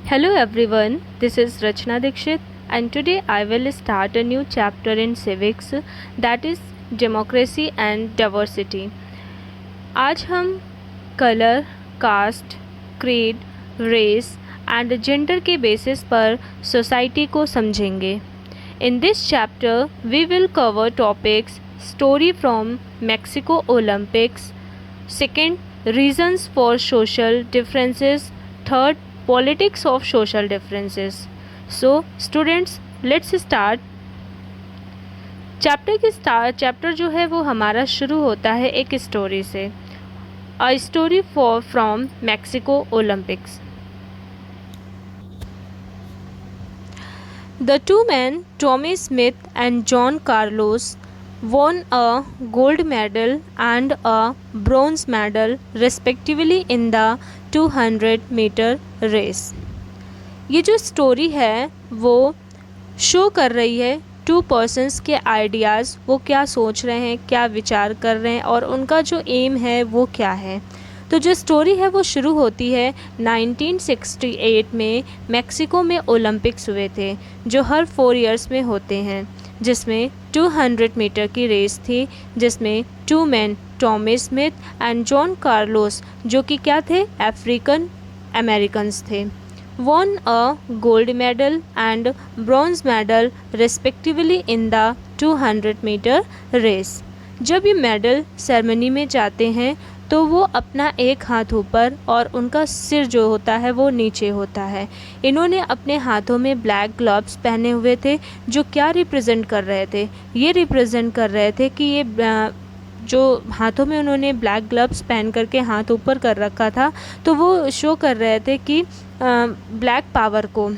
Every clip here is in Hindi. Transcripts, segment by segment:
Hello everyone, this is Rachna Dikshit and today I will start a new chapter in civics that is democracy and diversity. आज हम colour, caste, creed, race and gender के बेसिस पर सोसाइटी को समझेंगे. In this chapter we will cover topics story from Mexico Olympics, second reasons for social differences, third politics of social differences. So students, let's start. Chapter जो है वो हमारा शुरू होता है एक स्टोरी से. A story from Mexico Olympics. The two men, Tommy Smith and John Carlos, won a gold medal and a bronze medal respectively in the 200-meter race. ये जो स्टोरी है वो शो कर रही है टू पर्सन्स के आइडियाज़, वो क्या सोच रहे हैं, क्या विचार कर रहे हैं और उनका जो एम है वो क्या है. तो जो स्टोरी है वो शुरू होती है 1968 में. मैक्सिको में ओलंपिक्स हुए थे जो हर 4 इयर्स में होते हैं, जिसमें 200 मीटर की रेस थी, जिसमें two man Tommy Smith and John Carlos, जो कि क्या थे, अफ्रीकन अमेरिकन्स थे, won a gold medal and bronze medal respectively in the 200 meter race. जब ये मेडल सेरेमनी में जाते हैं तो वो अपना एक हाथ ऊपर और उनका सिर जो होता है वो नीचे होता है. इन्होंने अपने हाथों में ब्लैक ग्लव्स पहने हुए थे जो क्या रिप्रेजेंट कर रहे थे, ये रिप्रेजेंट कर रहे थे कि ये जो हाथों में उन्होंने ब्लैक ग्लव्स पहन करके हाथ ऊपर कर रखा था तो वो शो कर रहे थे कि ब्लैक पावर को.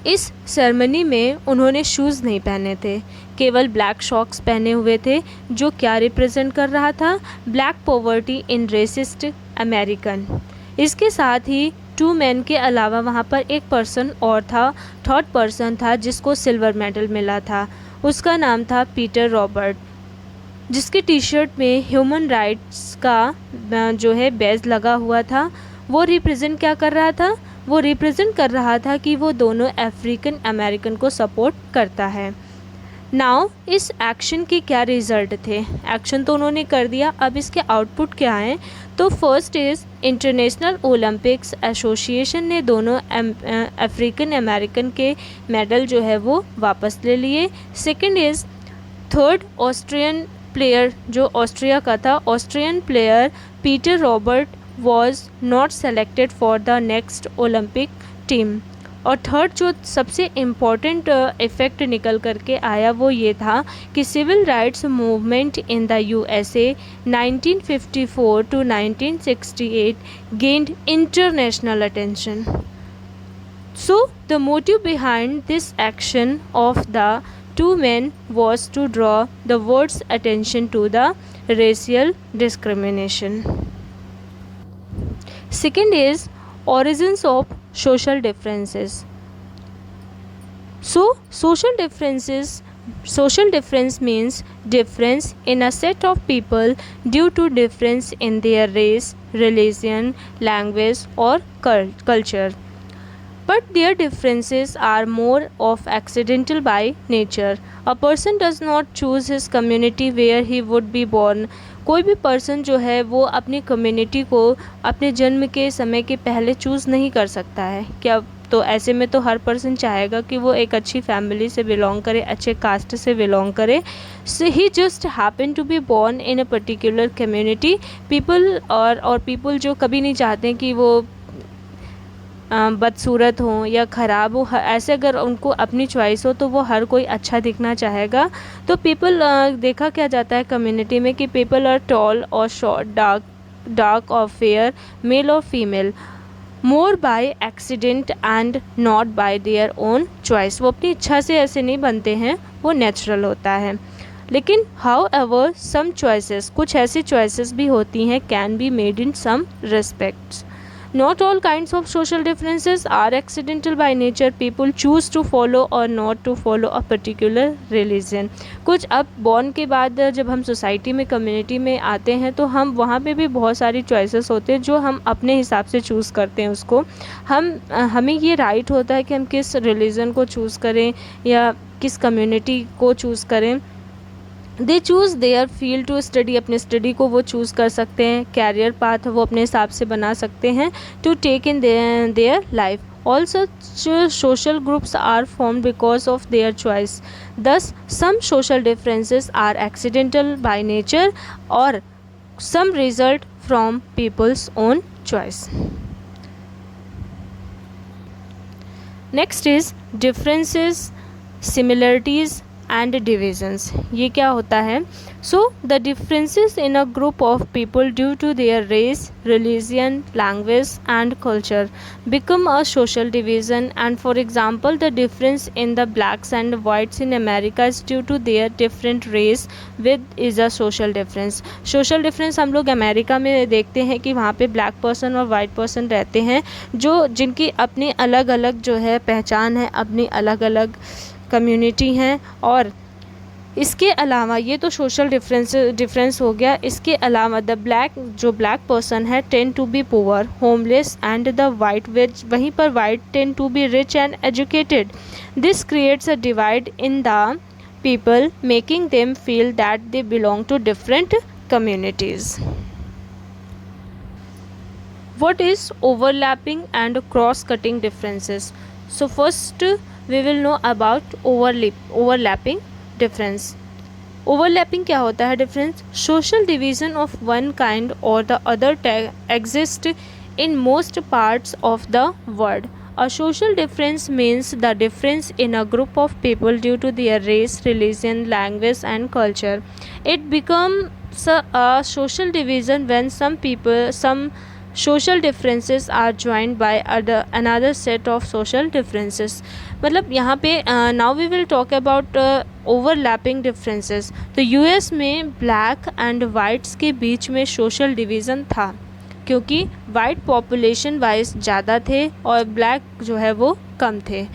इस सेरेमनी में उन्होंने शूज़ नहीं पहने थे, केवल ब्लैक शॉक्स पहने हुए थे जो क्या रिप्रेजेंट कर रहा था, black poverty in racist American. इसके साथ ही टू मैन के अलावा वहाँ पर एक पर्सन और था, थर्ड पर्सन था जिसको सिल्वर मेडल मिला था. उसका नाम था पीटर रॉबर्ट, जिसके टी शर्ट में ह्यूमन राइट्स का जो है बैज लगा हुआ था. वो रिप्रेजेंट क्या कर रहा था, वो रिप्रेजेंट कर रहा था कि वो दोनों अफ्रीकन अमेरिकन को सपोर्ट करता है. नाउ इस एक्शन के क्या रिज़ल्ट थे, एक्शन तो उन्होंने कर दिया, अब इसके आउटपुट क्या हैं. तो first is international Olympics association ने दोनों अफ्रीकन अमेरिकन के मेडल जो है वो वापस ले लिए. Second is third Austrian player, जो ऑस्ट्रिया का था, Austrian player Peter Robert was not selected for the next Olympic team. और थर्ड जो सबसे इम्पॉर्टेंट इफ़ेक्ट निकल करके आया वो ये था कि civil rights movement in the USA 1954 to 1968 gained international attention. So the motive behind this action of the two men was to draw the world's attention to the racial discrimination. Second is origins of social differences. So social difference means difference in a set of people due to difference in their race, religion, language or culture. But their differences are more of accidental by nature. A person does not choose his community where he would be born. कोई भी पर्सन जो है वो अपनी कम्युनिटी को अपने जन्म के समय के पहले चूज़ नहीं कर सकता है क्या. तो ऐसे में तो हर पर्सन चाहेगा कि वो एक अच्छी फैमिली से बिलोंग करे, अच्छे कास्ट से बिलोंग करे. So he just happen to be born in a particular community. People और पीपल जो कभी नहीं चाहते कि वो बदसूरत हों या ख़राब हो, ऐसे अगर उनको अपनी चॉइस हो तो वो हर कोई अच्छा दिखना चाहेगा. तो पीपल देखा क्या जाता है कम्युनिटी में कि पीपल आर टॉल और शॉर्ट, डार्क और फेयर, मेल और female, more by accident and not bye their own choice. वो अपनी इच्छा से ऐसे नहीं बनते हैं, वो नेचुरल होता है. लेकिन हाउ एवर सम चॉइसेस, कुछ ऐसी चॉइसेस भी होती हैं can be made in some respects. Not all kinds of social differences are accidental by nature. People choose to follow or not to follow a particular religion. कुछ अब बॉर्न के बाद जब हम सोसाइटी में, कम्युनिटी में आते हैं तो हम वहाँ पे भी बहुत सारी चॉइसेस होते हैं जो हम अपने हिसाब से चूज़ करते हैं उसको. हमें ये राइट होता है कि हम किस रिलीजन को चूज़ करें या किस कम्युनिटी को चूज़ करें. They choose their field to study, अपने स्टडी को वो चूज़ कर सकते हैं. कैरियर पाथ वो अपने हिसाब से बना सकते हैं to take in their life. All such social groups are formed because of their choice. Thus, some social differences are accidental by nature or some result from people's own choice. Next is differences, similarities and divisions. ये क्या होता है? So the differences in a group of people due to their race, religion, language and culture become a social division. And for example, the difference in the blacks and whites in America is due to their different race, with is a social difference. Social difference हम लोग अमेरिका में देखते हैं कि वहाँ पे ब्लैक पर्सन और वाइट पर्सन रहते हैं जो जिनकी अपनी अलग अलग जो है पहचान है, अपनी अलग अलग कम्युनिटी हैं. और इसके अलावा ये तो सोशल डिफरेंस हो गया. इसके अलावा द ब्लैक पर्सन है tend to be poor, homeless and the white वहीं पर white tend to be rich and educated. This creates a divide in the people making them feel that they belong to different communities. What is overlapping and cross-cutting differences? So first we will know about overlapping difference. Overlapping क्या होता है difference? Social division of one kind or the other exist in most parts of the world. A social difference means the difference in a group of people due to their race, religion, language and culture. It becomes a social division when some social differences are joined by another set of social differences. मतलब यहाँ पे now we will talk about overlapping differences. तो यूएस में ब्लैक एंड वाइट्स के बीच में सोशल डिवीज़न था क्योंकि वाइट पॉपुलेशन वाइज ज़्यादा थे और ब्लैक जो है वो कम थे.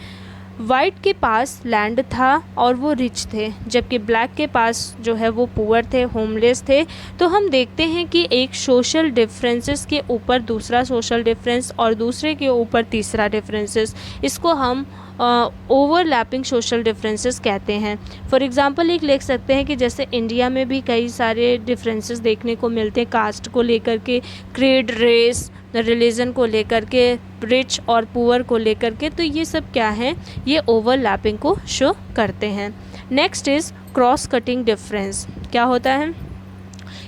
वाइट के पास लैंड था और वो रिच थे, जबकि ब्लैक के पास जो है वो पुअर थे, होमलेस थे. तो हम देखते हैं कि एक सोशल डिफरेंसेस के ऊपर दूसरा सोशल डिफरेंस और दूसरे के ऊपर तीसरा डिफरेंसेस, इसको हम ओवरलैपिंग सोशल डिफरेंसेस कहते हैं. फॉर एग्ज़ाम्पल एक लिख सकते हैं कि जैसे इंडिया में भी कई सारे डिफरेंसेस देखने को मिलते हैं कास्ट को लेकर के, क्रीड, रेस, रिलीजन को लेकर के, रिच और पुअर को लेकर के. तो ये सब क्या है? ये ओवरलैपिंग को शो करते हैं. Next is cross cutting difference. क्या होता है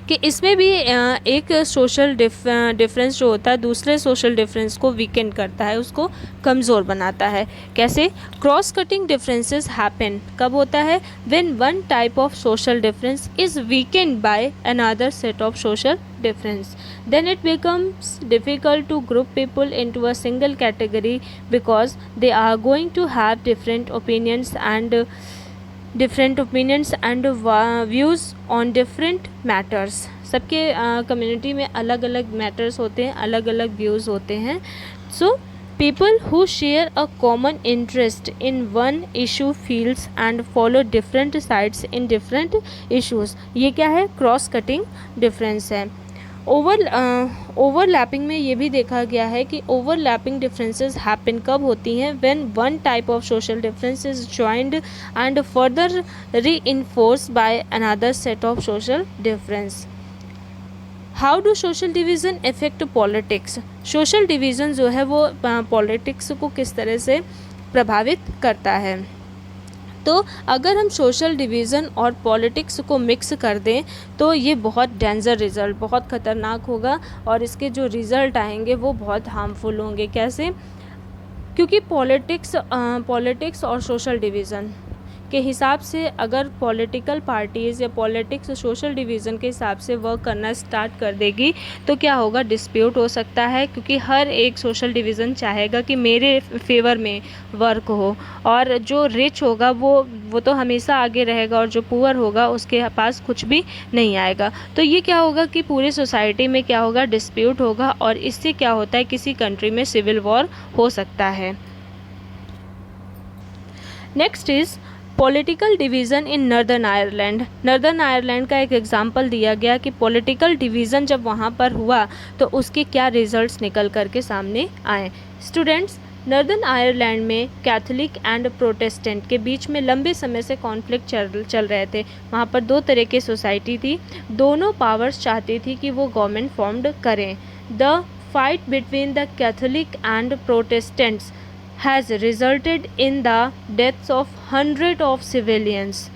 कि इसमें भी एक सोशल डिफरेंस जो होता है दूसरे सोशल डिफरेंस को वीकेंड करता है, उसको कमज़ोर बनाता है. कैसे? क्रॉस कटिंग डिफरेंसेस हैपन कब होता है? When one type of social difference is weekend by another set of social difference. Then it becomes difficult to group people into a single category because they are going to have different opinions and views on different matters. सबके कम्युनिटी में अलग अलग मैटर्स होते हैं, अलग अलग व्यूज़ होते हैं. So people who share a common interest in one issue feels and follow different sides in different issues. ये क्या है? क्रॉस कटिंग डिफरेंस है. ओवरलैपिंग में ये भी देखा गया है कि ओवरलैपिंग डिफरेंसेस हैपन कब होती हैं? When one type of social difference is joined and further reinforced by another set of social difference. How do social division effect politics? Social division जो है वो पॉलिटिक्स को किस तरह से प्रभावित करता है? तो अगर हम सोशल डिवीज़न और पॉलिटिक्स को मिक्स कर दें तो ये बहुत डेंजर रिज़ल्ट, बहुत ख़तरनाक होगा और इसके जो रिज़ल्ट आएंगे वो बहुत हार्मफुल होंगे. कैसे? क्योंकि पॉलिटिक्स और सोशल डिवीज़न के हिसाब से अगर पॉलिटिकल पार्टीज़ या पॉलिटिक्स सोशल डिवीज़न के हिसाब से वर्क करना स्टार्ट कर देगी तो क्या होगा, डिस्प्यूट हो सकता है, क्योंकि हर एक सोशल डिवीज़न चाहेगा कि मेरे फेवर में वर्क हो, और जो रिच होगा वो तो हमेशा आगे रहेगा और जो पुअर होगा उसके पास कुछ भी नहीं आएगा। तो ये क्या होगा कि पूरी सोसाइटी में क्या होगा, डिस्प्यूट होगा, और इससे क्या होता है, किसी कंट्री में सिविल वॉर हो सकता है। Next is political division in northern Ireland. Northern Ireland का एक एग्जाम्पल दिया गया कि पॉलिटिकल डिवीज़न जब वहाँ पर हुआ तो उसके क्या रिजल्ट्स निकल कर के सामने आए। स्टूडेंट्स, नर्दर्न आयरलैंड में कैथोलिक एंड प्रोटेस्टेंट के बीच में लंबे समय से कॉन्फ्लिक्ट चल रहे थे। वहाँ पर दो तरह की सोसाइटी थी, दोनों पावर्स चाहती थी कि वो गवर्नमेंट फॉर्म्ड करें। The fight between the Catholic and Protestants has resulted in the deaths of hundreds of civilians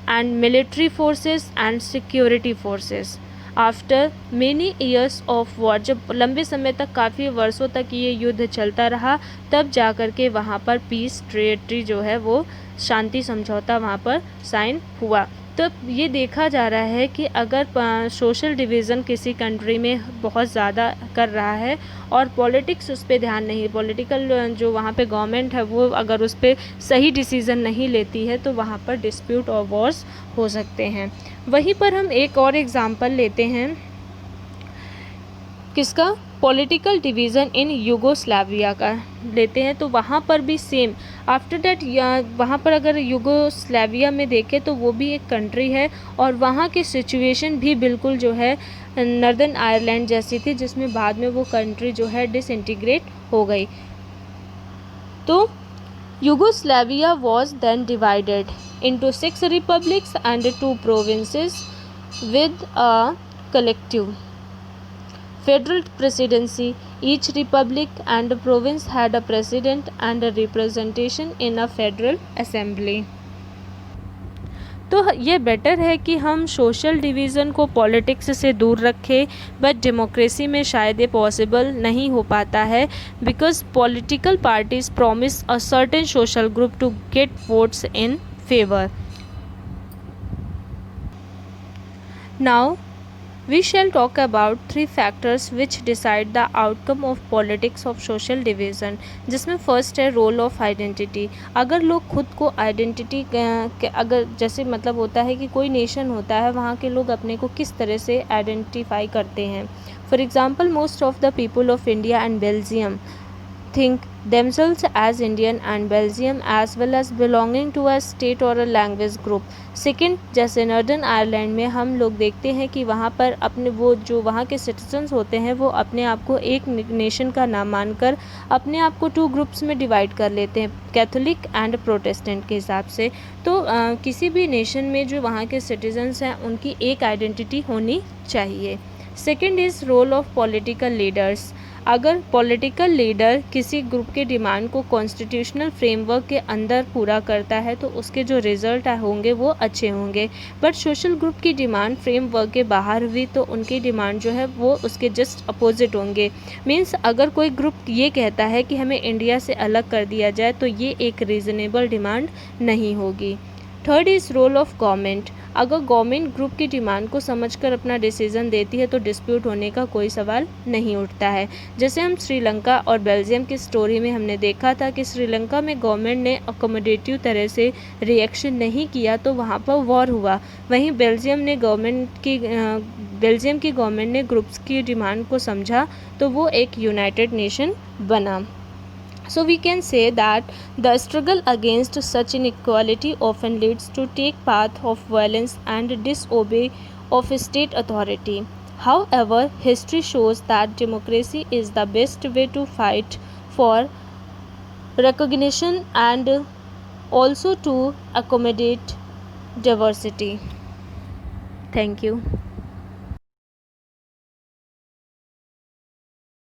and military forces and security forces. After many years of war, जब लंबे समय तक काफ़ी वर्षों तक ये युद्ध चलता रहा, तब जा कर के वहाँ पर पीस ट्रीटी जो है वो शांति समझौता वहाँ पर साइन हुआ। तो ये देखा जा रहा है कि अगर सोशल डिवीज़न किसी कंट्री में बहुत ज़्यादा कर रहा है और पॉलिटिक्स उस पर ध्यान नहीं, पॉलिटिकल जो वहाँ पे गवर्नमेंट है वो अगर उस पर सही डिसीज़न नहीं लेती है तो वहाँ पर डिस्प्यूट और वॉर्स हो सकते हैं। वहीं पर हम एक और एग्ज़ाम्पल लेते हैं, किसका, पॉलिटिकल डिवीज़न इन यूगोस्लाविया का लेते हैं। तो वहाँ पर भी सेम आफ्टर दैट वहाँ पर अगर यूगोस्लाविया में देखें तो वो भी एक कंट्री है और वहाँ की सिचुएशन भी बिल्कुल जो है नर्दर्न आयरलैंड जैसी थी, जिसमें बाद में वो कंट्री जो है डिसइंटीग्रेट हो गई। तो Yugoslavia was then divided into 6 republics and 2 provinces with a collective federal presidency. Each republic and province had a president and a representation in a federal assembly. तो ये बेटर है कि हम सोशल डिवीज़न को पॉलिटिक्स से दूर रखें, बट डेमोक्रेसी में शायद ये पॉसिबल नहीं हो पाता है, because political parties promise a certain social group to get votes in favor. Now we shall talk about 3 factors which decide the outcome of politics of social division, जिसमें फर्स्ट है रोल ऑफ आइडेंटिटी। अगर लोग खुद को आइडेंटिटी अगर जैसे मतलब होता है कि कोई नेशन होता है, वहाँ के लोग अपने को किस तरह से आइडेंटिफाई करते हैं। For example, most of the people of India and Belgium think themselves as Indian and Belgium as well as belonging to a state or a language group. Second, जैसे नर्दर्न आयरलैंड में हम लोग देखते हैं कि वहाँ पर अपने वो जो वहाँ के सिटीजन्स होते हैं वो अपने आप को एक नेशन का नाम मानकर अपने आप को 2 ग्रुप्स में डिवाइड कर लेते हैं, कैथोलिक एंड प्रोटेस्टेंट के हिसाब से। तो किसी भी नेशन में जो वहाँ के सिटीजन्स हैं उनकी एक आइडेंटिटी होनी चाहिए। Second is role of political leaders. अगर पॉलिटिकल लीडर किसी ग्रुप के डिमांड को कॉन्स्टिट्यूशनल फ्रेमवर्क के अंदर पूरा करता है तो उसके जो रिज़ल्ट होंगे वो अच्छे होंगे, बट सोशल ग्रुप की डिमांड फ्रेमवर्क के बाहर हुई तो उनकी डिमांड जो है वो उसके जस्ट अपोजिट होंगे। मीन्स अगर कोई ग्रुप ये कहता है कि हमें इंडिया से अलग कर दिया जाए तो ये एक रीज़नेबल डिमांड नहीं होगी। Third is role of government. अगर गवर्नमेंट ग्रुप की डिमांड को समझकर अपना डिसीज़न देती है तो डिस्प्यूट होने का कोई सवाल नहीं उठता है। जैसे हम श्रीलंका और बेल्जियम की स्टोरी में हमने देखा था कि श्रीलंका में गवर्नमेंट ने अकोमोडेटिव तरह से रिएक्शन नहीं किया तो वहाँ पर वॉर हुआ। वहीं बेल्जियम की गवर्नमेंट ने ग्रुप्स की डिमांड को समझा तो वो एक यूनाइटेड नेशन बना। So we can say that the struggle against such inequality often leads to take path of violence and disobey of state authority. However, history shows that democracy is the best way to fight for recognition and also to accommodate diversity. Thank you.